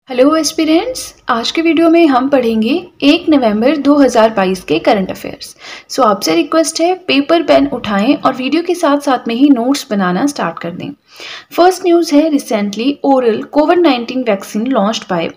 Hello aspirants, आज के video में हम पढ़ेंगे 1 नवंबर 2022 के करंट अफेयर्स। सो आपसे रिक्वेस्ट है पेपर पेन उठाएं और वीडियो के साथ साथ में ही नोट्स बनाना स्टार्ट कर दें। फर्स्ट न्यूज़ है recently oral covid vaccine launched by.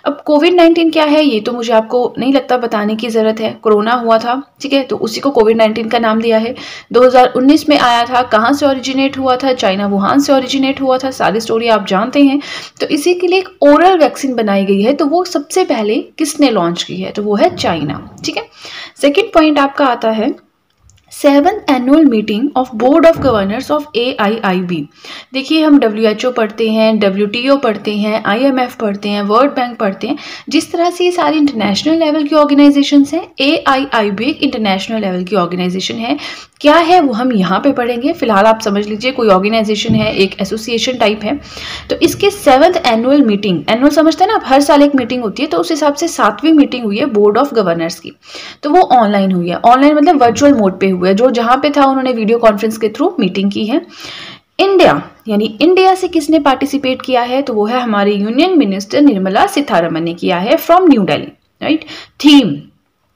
अब कोविड-19 क्या है ये तो मुझे आपको नहीं लगता बताने की ज़रूरत है। कोरोना हुआ था, ठीक है, तो उसी को कोविड-19 का नाम दिया है। 2019 में आया था, कहाँ से ओरिजिनेट हुआ था? चाइना वुहान से ओरिजिनेट हुआ था। सारी स्टोरी आप जानते हैं। तो इसी के लिए एक ओरल वैक्सीन बनाई गई है, तो वो सबसे पहले किसने लॉन्च की है? तो वो है चाइना, ठीक है। सेकेंड पॉइंट आपका आता है 7th annual meeting of board of governors of AIIB। देखिए, हम WHO पढ़ते हैं, WTO पढ़ते हैं, IMF पढ़ते हैं, वर्ल्ड बैंक पढ़ते हैं। जिस तरह से ये सारी इंटरनेशनल लेवल की ऑर्गेनाइजेशंस हैं, AIIB एक इंटरनेशनल लेवल की ऑर्गेनाइजेशन है। क्या है वो हम यहाँ पे पढ़ेंगे। फिलहाल आप समझ लीजिए कोई ऑर्गेनाइजेशन है, एक एसोसिएशन टाइप है। तो इसके 7th एनुअल मीटिंग, एनुअल समझते हैं ना आप, हर साल एक मीटिंग होती है, तो उस हिसाब से 7वीं मीटिंग हुई है बोर्ड ऑफ गवर्नर्स की। तो वो ऑनलाइन हुई है। ऑनलाइन मतलब वर्चुअल मोड पे हुआ है। जो जहाँ पे था उन्होंने वीडियो कॉन्फ्रेंस के थ्रू मीटिंग की है। इंडिया यानी इंडिया से किसने पार्टिसिपेट किया है? तो वो है हमारे यूनियन मिनिस्टर निर्मला सीतारमण ने किया है from new Delhi, right. Theme,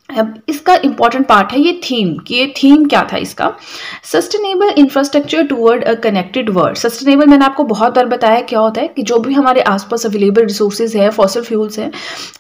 अब इसका इंपॉर्टेंट पार्ट है ये थीम कि ये थीम क्या था इसका। Sustainable infrastructure toward a connected world. Sustainable मैंने आपको बहुत बार बताया क्या होता है कि जो भी हमारे आसपास अवेलेबल रिसोर्सेज है, फॉसिल फ्यूल्स हैं,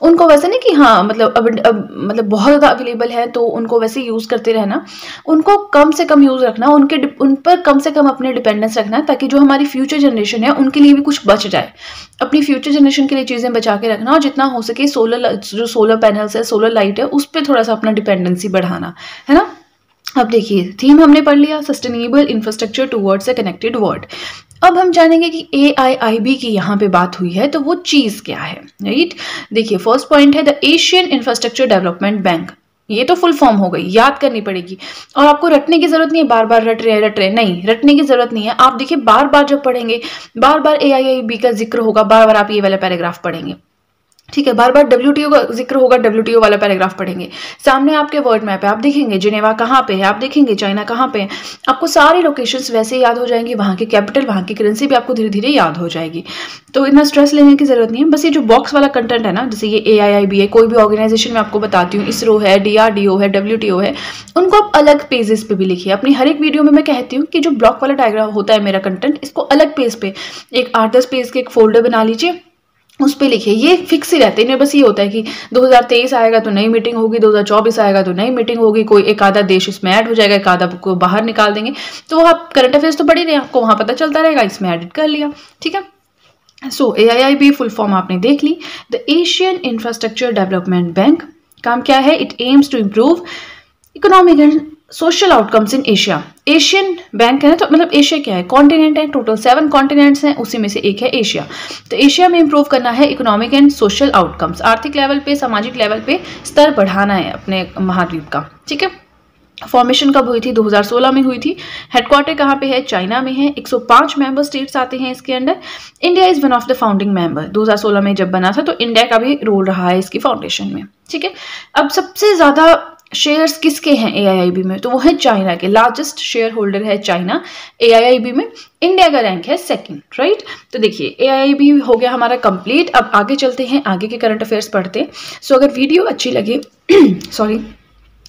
उनको वैसे नहीं कि हाँ मतलब अब मतलब बहुत ज़्यादा अवेलेबल है तो उनको वैसे यूज़ करते रहना, उनको कम से कम यूज़ रखना, उन पर कम से कम अपने डिपेंडेंस रखना, ताकि जो हमारी फ्यूचर जनरेशन है उनके लिए भी कुछ बच जाए। अपनी फ्यूचर जनरेशन के लिए चीज़ें बचा के रखना और जितना हो सके जो सोलर पैनल्स है, सोलर लाइट है, उस पर थोड़ा सा अपना डिपेंडेंसी बढ़ाना है ना। अब देखिए, थीम हमने पढ़ लिया, sustainable infrastructure towards a connected world. अब हम जानेंगे कि AIIB की यहाँ पे बात हुई है तो वो चीज़ क्या है, राइट। देखिए, फर्स्ट पॉइंट है the Asian infrastructure development bank. ये तो फुल फॉर्म हो गई, याद करनी पड़ेगी और आपको रटने की जरूरत नहीं है। बार बार रट रहे नहीं, रटने की जरूरत नहीं है। आप देखिए, बार बार जब पढ़ेंगे, बार बार AIIB का जिक्र होगा, बार बार आप ये वाला पैराग्राफ पढ़ेंगे, ठीक है। बार बार WTO का जिक्र होगा, WTO वाला पैराग्राफ पढ़ेंगे। सामने आपके वर्ड मैप है, आप देखेंगे जिनेवा कहाँ पे है, आप देखेंगे चाइना कहाँ पे है। आपको सारी लोकेशंस वैसे याद हो जाएंगी, वहाँ की कैपिटल, वहाँ की करेंसी भी आपको धीरे धीरे याद हो जाएगी। तो इतना स्ट्रेस लेने की जरूरत नहीं है। बस ये जो बॉक्स वाला कंटेंट है ना, जैसे ये AIIB है, कोई भी ऑर्गेनाइजेशन में आपको बताती हूँ, इसरो है, DRDO है, WTO है, उनको आप अलग पेजेस पे भी लिखिए। अपनी हर एक वीडियो में मैं कहती हूँ कि जो ब्लॉक वाला डायग्राम होता है मेरा कंटेंट, इसको अलग पेज पे एक 8-10 पेज के एक फोल्डर बना लीजिए, उस पर लिखिए। ये फिक्स ही रहते हैं, इनमें बस ये होता है कि 2023 आएगा तो नई मीटिंग होगी, 2024 आएगा तो नई मीटिंग होगी, कोई एक आधा देश इसमें ऐड हो जाएगा, एक आधा को बाहर निकाल देंगे। तो आप करंट अफेयर्स तो पढ़े रहे, आपको वहाँ पता चलता रहेगा, इसमें एडिट कर लिया, ठीक है। सो AIIB फुल फॉर्म आपने देख ली, the Asian infrastructure development bank. काम क्या है? It aims to improve economic and social outcomes in Asia. Asian bank है ना, तो मतलब एशिया क्या है? कॉन्टिनेंट है, टोटल 7 कॉन्टिनेंट्स हैं, उसी में से एक है एशिया। तो एशिया में इंप्रूव करना है इकोनॉमिक एंड सोशल आउटकम्स, आर्थिक लेवल पे, सामाजिक लेवल पे स्तर बढ़ाना है अपने महाद्वीप का, ठीक है। फॉर्मेशन कब हुई थी? 2016 में हुई थी। हेडक्वार्टर कहाँ पे है? चाइना में है। 105 मेंबर स्टेट्स आते हैं इसके अंदर। India is one of the founding member. 2016 में जब बना था तो इंडिया का भी रोल रहा है इसकी फाउंडेशन में, ठीक है। अब सबसे ज्यादा शेयर्स किसके हैं AIIB में? तो वो है चाइना के। लार्जेस्ट शेयर होल्डर है चाइना AIIB में। इंडिया का रैंक है 2nd, राइट। तो देखिए, AIIB हो गया हमारा कंप्लीट। अब आगे चलते हैं, आगे के करंट अफेयर्स पढ़ते हैं। सो अगर वीडियो अच्छी लगे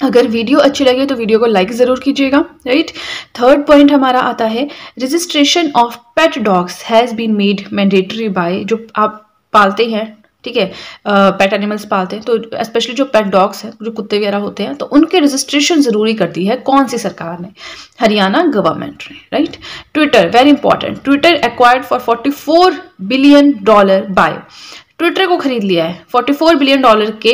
अगर वीडियो अच्छी लगे तो वीडियो को लाइक जरूर कीजिएगा, राइट। थर्ड पॉइंट हमारा आता है registration of pet dogs has been made mandatory by. जो आप पालते हैं, ठीक है, पेट एनिमल्स पालते हैं, तो स्पेशली जो पेट डॉग्स हैं, जो कुत्ते वगैरह होते हैं, तो उनके रजिस्ट्रेशन जरूरी कर दी है। कौन सी सरकार ने? हरियाणा गवर्नमेंट ने, right. Twitter, very important, Twitter acquired for $44 billion bye. Twitter को खरीद लिया है $44 बिलियन के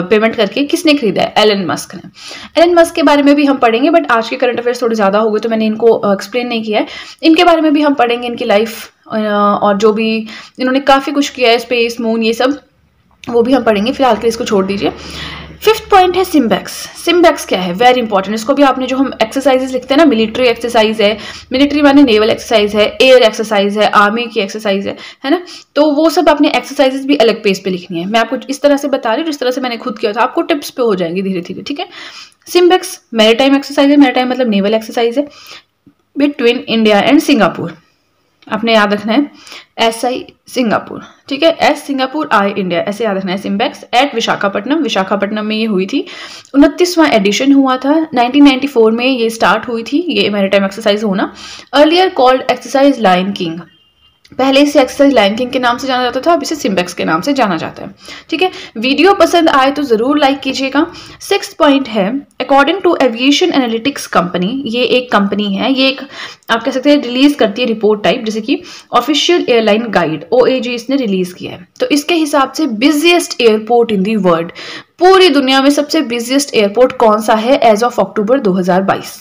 पेमेंट करके। किसने खरीदा है? एलन मस्क ने। एलन मस्क के बारे में भी हम पढ़ेंगे, बट आज के करंट अफेयर्स थोड़े ज़्यादा हो गए तो मैंने इनको एक्सप्लेन नहीं किया है। इनके बारे में भी हम पढ़ेंगे, इनकी लाइफ और जो भी इन्होंने काफ़ी कुछ किया है, स्पेस, मून, ये सब, वो भी हम पढ़ेंगे। फिलहाल के लिए इसको छोड़ दीजिए। 5th पॉइंट है सिम्बैक्स। सिम्बैक्स क्या है? Very important. इसको भी आपने, जो हम एक्सरसाइजेस लिखते हैं ना, मिलिट्री एक्सरसाइज है, मिलिट्री माने नेवल एक्सरसाइज है, एयर एक्सरसाइज है, आर्मी की एक्सरसाइज है ना, तो वो सब आपने एक्सरसाइजेस भी अलग पेज पे लिखनी है। मैं आपको इस तरह से बता रही हूँ जिस तरह से मैंने खुद किया था, आपको टिप्स पे हो जाएंगी धीरे धीरे, ठीक है। सिम्बैक्स मैरीटाइम एक्सरसाइज है, मैरीटाइम मतलब नेवल एक्सरसाइज है, बिटवीन इंडिया एंड सिंगापुर। आपने याद रखना है SI सिंगापुर, ठीक है, S सिंगापुर I इंडिया, ऐसे याद रखना है। सिम्बेक्स एट विशाखापट्टनम, विशाखापट्टनम में ये हुई थी। 29वां एडिशन हुआ था, 1994 में ये स्टार्ट हुई थी, ये मैरीटाइम एक्सरसाइज होना। Earlier called exercise lion king, पहले इसे एक्सरसाइज लायन किंग के नाम से जाना जाता था, अब इसे सिम्बेक्स के नाम से जाना जाता है, ठीक है। वीडियो पसंद आए तो जरूर लाइक कीजिएगा। 6th पॉइंट है, according to aviation analytics company, ये एक कंपनी है, ये एक आप कह सकते हैं रिलीज करती है रिपोर्ट टाइप, जैसे कि ऑफिशियल एयरलाइन गाइड OAG इसने रिलीज किया है। तो इसके हिसाब से busiest airport in the world, पूरी दुनिया में सबसे बिजिएस्ट एयरपोर्ट कौन सा है एज ऑफ अक्टूबर 2022,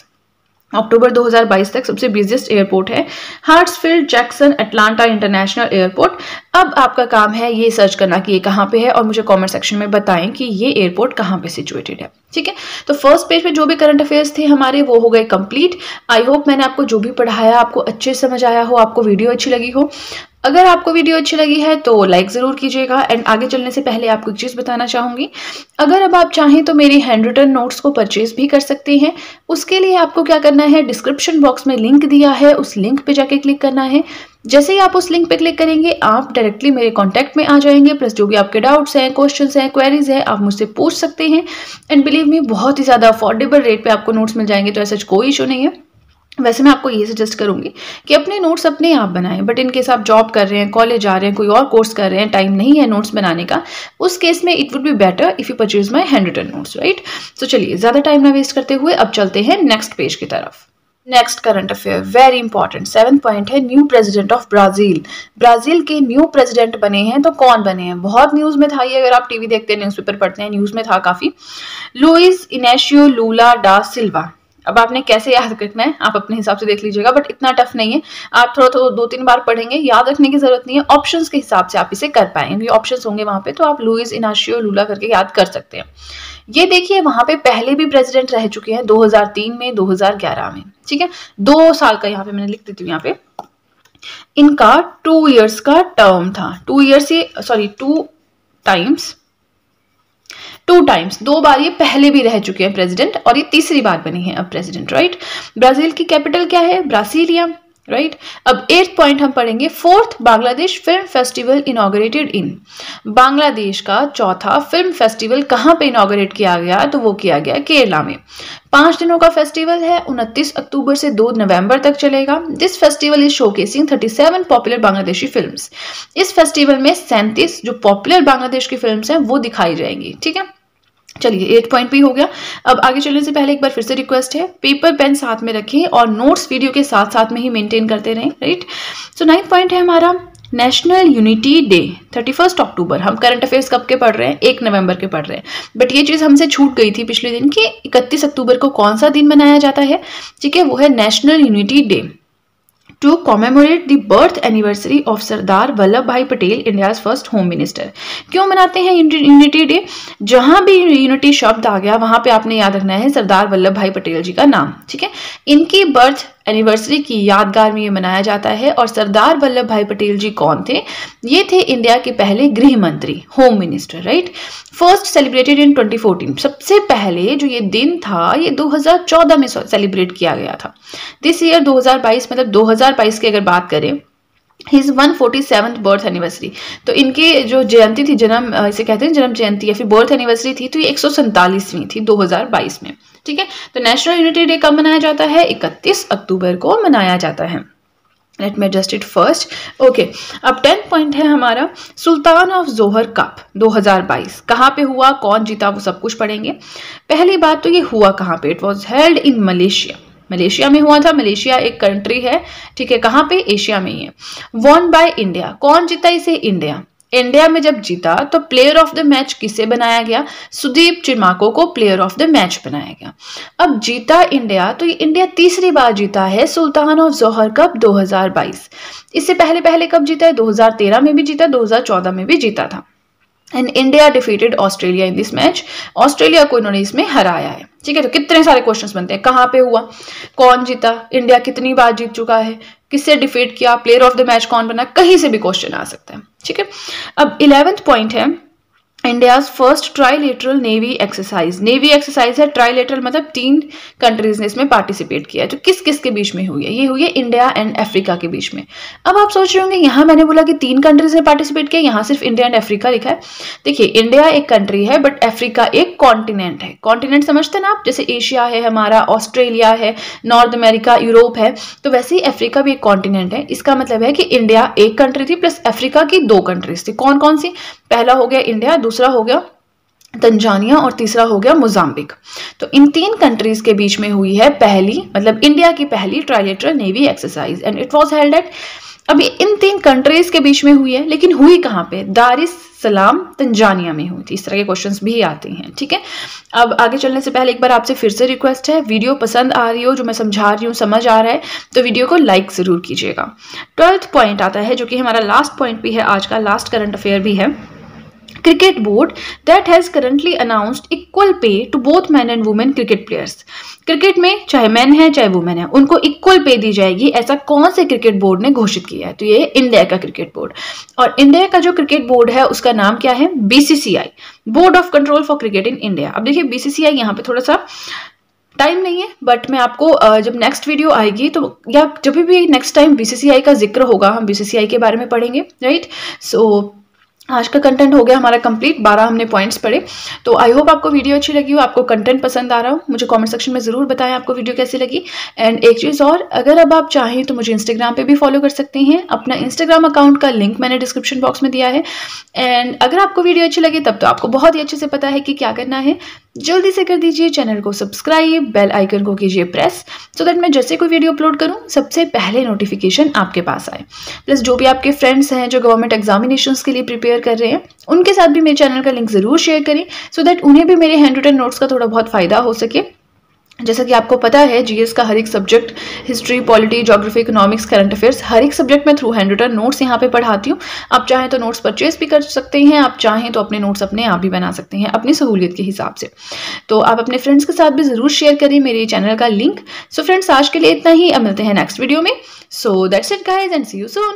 अक्टूबर 2022 तक सबसे बिजिएस्ट एयरपोर्ट है हार्ट्सफील्ड जैक्सन अटलांटा इंटरनेशनल एयरपोर्ट। अब आपका काम है ये सर्च करना कि ये कहाँ पे है और मुझे कमेंट सेक्शन में बताएं कि ये एयरपोर्ट कहाँ पे सिचुएटेड है, ठीक है। तो फर्स्ट पेज पे जो भी करंट अफेयर्स थे हमारे वो हो गए कंप्लीट। आई होप मैंने आपको जो भी पढ़ाया आपको अच्छे समझ आया हो, आपको वीडियो अच्छी लगी हो। अगर आपको वीडियो अच्छी लगी है तो लाइक ज़रूर कीजिएगा। एंड आगे चलने से पहले आपको एक चीज़ बताना चाहूँगी, अगर अब आप चाहें तो मेरी हैंड रिटन नोट्स को परचेज भी कर सकते हैं। उसके लिए आपको क्या करना है, डिस्क्रिप्शन बॉक्स में लिंक दिया है, उस लिंक पे जाके क्लिक करना है। जैसे ही आप उस लिंक पे क्लिक करेंगे आप डायरेक्टली मेरे कॉन्टैक्ट में आ जाएंगे, प्लस जो भी आपके डाउट्स हैं, क्वेश्चंस हैं, क्वेरीज हैं, आप मुझसे पूछ सकते हैं। एंड बिलीव मी, बहुत ही ज़्यादा अफोर्डेबल रेट पे आपको नोट्स मिल जाएंगे, तो ऐसा कोई इशू नहीं है। वैसे मैं आपको ये सजेस्ट करूंगी कि अपने नोट्स अपने आप बनाएं, बट इनकेस आप जॉब कर रहे हैं, कॉलेज जा रहे हैं, कोई और कोर्स कर रहे हैं, टाइम नहीं है नोट्स बनाने का, उस केस में it would be better if you purchase my handwritten notes, right. तो चलिए ज़्यादा टाइम ना वेस्ट करते हुए अब चलते हैं नेक्स्ट पेज की तरफ। Next current affair very important, 7th point है, new president of Brazil. Brazil के न्यू प्रेसिडेंट बने हैं, तो कौन बने हैं, बहुत न्यूज में था ये, अगर आप टीवी देखते हैं, न्यूज़पेपर पढ़ते हैं, न्यूज में था काफी। लुइस इनेशियो लूला डा सिल्वा। अब आपने कैसे याद रखना है आप अपने हिसाब से देख लीजिएगा, बट इतना टफ नहीं है, आप थोड़ा 2-3 बार पढ़ेंगे, याद रखने की जरूरत नहीं है, ऑप्शंस के हिसाब से आप इसे कर पाएंगे, ऑप्शंस होंगे वहां पे, तो आप लुइस इनाशियो लूला करके याद कर सकते हैं। ये देखिए वहां पे पहले भी प्रेसिडेंट रह चुके हैं, 2003 में, 2011 में, ठीक है, 2 साल का, यहाँ पे मैंने लिख देती हूँ, यहाँ पे इनका 2 इयर्स का टर्म था, 2 टाइम्स 2 बार ये पहले भी रह चुके हैं प्रेसिडेंट, और ये तीसरी बार बनी है अब प्रेसिडेंट, राइट। ब्राजील की कैपिटल क्या है, ब्रासिलिया, राइट। अब 8th पॉइंट हम पढ़ेंगे, 4th Bangladesh film festival inaugurated इन। बांग्लादेश का चौथा फिल्म फेस्टिवल कहां पे इनॉग्रेट किया गया, तो वो किया गया केरला में। 5 दिनों का फेस्टिवल है, 29 अक्टूबर से 2 नवंबर तक चलेगा। This festival is showcasing 37 popular Bangladeshi films. इस फेस्टिवल में 37 जो पॉपुलर बांग्लादेश की फिल्म्स हैं वो दिखाई जाएंगी, ठीक है। चलिए 8th पॉइंट भी हो गया। अब आगे चलने से पहले एक बार फिर से रिक्वेस्ट है, पेपर पेन साथ में रखें और नोट्स वीडियो के साथ साथ में ही मेंटेन करते रहें, राइट। सो 9th पॉइंट है हमारा नेशनल यूनिटी डे, 31 अक्टूबर। हम करंट अफेयर्स कब के पढ़ रहे हैं, 1 नवंबर के पढ़ रहे हैं, बट ये चीज़ हमसे छूट गई थी पिछले दिन कि 31 अक्टूबर को कौन सा दिन मनाया जाता है, ठीक है, वो है national unity day to commemorate the birth anniversary of Sardar Vallabh भाई Patel, India's first home minister. क्यों मनाते हैं यूनिटी डे, जहां भी यूनिटी शब्द आ गया वहां पे आपने याद रखना है सरदार वल्लभ भाई पटेल जी का नाम, ठीक है। इनकी बर्थ एनिवर्सरी की यादगार में ये मनाया जाता है। और सरदार वल्लभ भाई पटेल जी कौन थे, ये थे इंडिया के पहले गृह मंत्री, home minister, right. First celebrated in 2014, सबसे पहले जो ये दिन था ये 2014 में सेलिब्रेट किया गया था। दिस ईयर 2022, मतलब 2022 की अगर बात करें, हिज 147th बर्थ एनिवर्सरी, तो इनके जो जयंती थी, जन्म इसे कहते हैं जन्म जयंती या फिर बर्थ एनिवर्सरी थी, तो ये 147वीं थी 2022 में, ठीक है। तो नेशनल यूनिटी डे कब मनाया जाता है, 31 अक्टूबर को मनाया जाता है। Let me adjust it first, okay. अब 10th पॉइंट है हमारा, सुल्तान ऑफ जोहर कप 2022 कहाँ पे हुआ, कौन जीता, वो सब कुछ पढ़ेंगे। पहली बात तो ये हुआ कहाँ पे, it was held in Malaysia, Malaysia में हुआ था। मलेशिया एक कंट्री है, ठीक है, कहाँ पे, एशिया में ही है। वॉन बाय इंडिया, कौन जीता इसे, इंडिया। इंडिया में जब जीता तो प्लेयर ऑफ द मैच किसे बनाया गया, सुदीप चिमाको को प्लेयर ऑफ द मैच बनाया गया। अब जीता इंडिया, तो ये इंडिया तीसरी बार जीता है सुल्तान ऑफ जोहर कप 2022। इससे पहले पहले कब जीता है, 2013 में भी जीता, 2014 में भी जीता था। And India defeated Australia in this match, Australia को इन्होंने इसमें हराया है, ठीक है। तो कितने सारे क्वेश्चंस बनते हैं, कहाँ पे हुआ, कौन जीता, इंडिया कितनी बार जीत चुका है, किससे डिफीट किया, प्लेयर ऑफ द मैच कौन बना, कहीं से भी क्वेश्चन आ सकता है, ठीक है। अब 11th पॉइंट है, India's first trilateral navy exercise. Navy exercise है, ट्राइलेटरल मतलब 3 कंट्रीज ने इसमें पार्टिसिपेट किया है। तो किस किस के बीच में हुई है? ये हुई है इंडिया एंड अफ्रीका के बीच में। अब आप सोच रहे होंगे यहाँ मैंने बोला कि 3 कंट्रीज ने पार्टिसिपेट किया, यहाँ सिर्फ इंडिया एंड अफ्रीका लिखा है। देखिए इंडिया एक कंट्री है बट अफ्रीका एक कॉन्टिनेंट है। कॉन्टिनेंट समझते हैं ना आप, जैसे एशिया है हमारा, ऑस्ट्रेलिया है, नॉर्थ अमेरिका, यूरोप है, तो वैसे ही अफ्रीका भी एक कॉन्टिनेंट है। इसका मतलब है कि इंडिया एक कंट्री थी प्लस अफ्रीका की 2 कंट्रीज थी। कौन कौन सी? पहला हो गया इंडिया, दूसरा हो गया तंजानिया और तीसरा हो गया मोजाम्बिक। तो इन 3 कंट्रीज के बीच में हुई है पहली, मतलब इंडिया की पहली trilateral navy exercise and it was held at, अभी इन 3 कंट्रीज के बीच में हुई है, लेकिन हुई कहाँ पे? दार इस सलाम तंजानिया में हुई थी। इस तरह के क्वेश्चंस भी आते हैं, ठीक है। अब आगे चलने से पहले एक बार आपसे फिर से रिक्वेस्ट है, वीडियो पसंद आ रही हो, जो मैं समझा रही हूँ समझ आ रहा है, तो वीडियो को लाइक जरूर कीजिएगा। 12th पॉइंट आता है जो कि हमारा लास्ट पॉइंट भी है, आज का लास्ट करंट अफेयर भी है। Cricket board that has currently announced equal pay to both man and women cricket players. Cricket में चाहे मैन है चाहे वुमेन है, उनको इक्वल पे दी जाएगी, ऐसा कौन से क्रिकेट बोर्ड ने घोषित किया है? तो ये इंडिया का क्रिकेट बोर्ड। और इंडिया का जो क्रिकेट बोर्ड है उसका नाम क्या है? BCCI, board of control for cricket in India. अब देखिए बीसीसीआई यहाँ पे थोड़ा सा टाइम नहीं है, बट मैं आपको जब नेक्स्ट वीडियो आएगी तो या जब भी नेक्स्ट टाइम बीसीसीआई का जिक्र होगा हम बीसीसीआई के बारे में पढ़ेंगे, राइट। सो आज का कंटेंट हो गया हमारा कंप्लीट, 12 हमने पॉइंट्स पढ़े। तो आई होप आपको वीडियो अच्छी लगी हो, आपको कंटेंट पसंद आ रहा हो। मुझे कमेंट सेक्शन में ज़रूर बताएं आपको वीडियो कैसी लगी। एंड एक चीज़ और, अगर अब आप चाहें तो मुझे इंस्टाग्राम पे भी फॉलो कर सकते हैं। अपना इंस्टाग्राम अकाउंट का लिंक मैंने डिस्क्रिप्शन बॉक्स में दिया है। एंड अगर आपको वीडियो अच्छी लगी तब तो आपको बहुत ही अच्छे से पता है कि क्या करना है। जल्दी से कर दीजिए चैनल को सब्सक्राइब, बेल आइकन को कीजिए प्रेस, सो दैट मैं जैसे कोई वीडियो अपलोड करूं सबसे पहले नोटिफिकेशन आपके पास आए। प्लस जो भी आपके फ्रेंड्स हैं जो गवर्नमेंट एग्जामिनेशंस के लिए प्रिपेयर कर रहे हैं, उनके साथ भी मेरे चैनल का लिंक जरूर शेयर करें, सो दैट उन्हें भी मेरे हैंड रिटन नोट्स का थोड़ा बहुत फायदा हो सके। जैसा कि आपको पता है जीएस का हर एक subject, history, polity, geography, economics, current affairs, हर एक सब्जेक्ट में थ्रू हैंड रिटन नोट्स यहाँ पे पढ़ाती हूँ। आप चाहें तो नोट्स परचेज भी कर सकते हैं, आप चाहें तो अपने नोट्स अपने आप भी बना सकते हैं अपनी सहूलियत के हिसाब से। तो आप अपने फ्रेंड्स के साथ भी जरूर शेयर करें मेरे चैनल का लिंक। सो फ्रेंड्स आज के लिए इतना ही, अब मिलते हैं नेक्स्ट वीडियो में। So that's it guys and see you soon.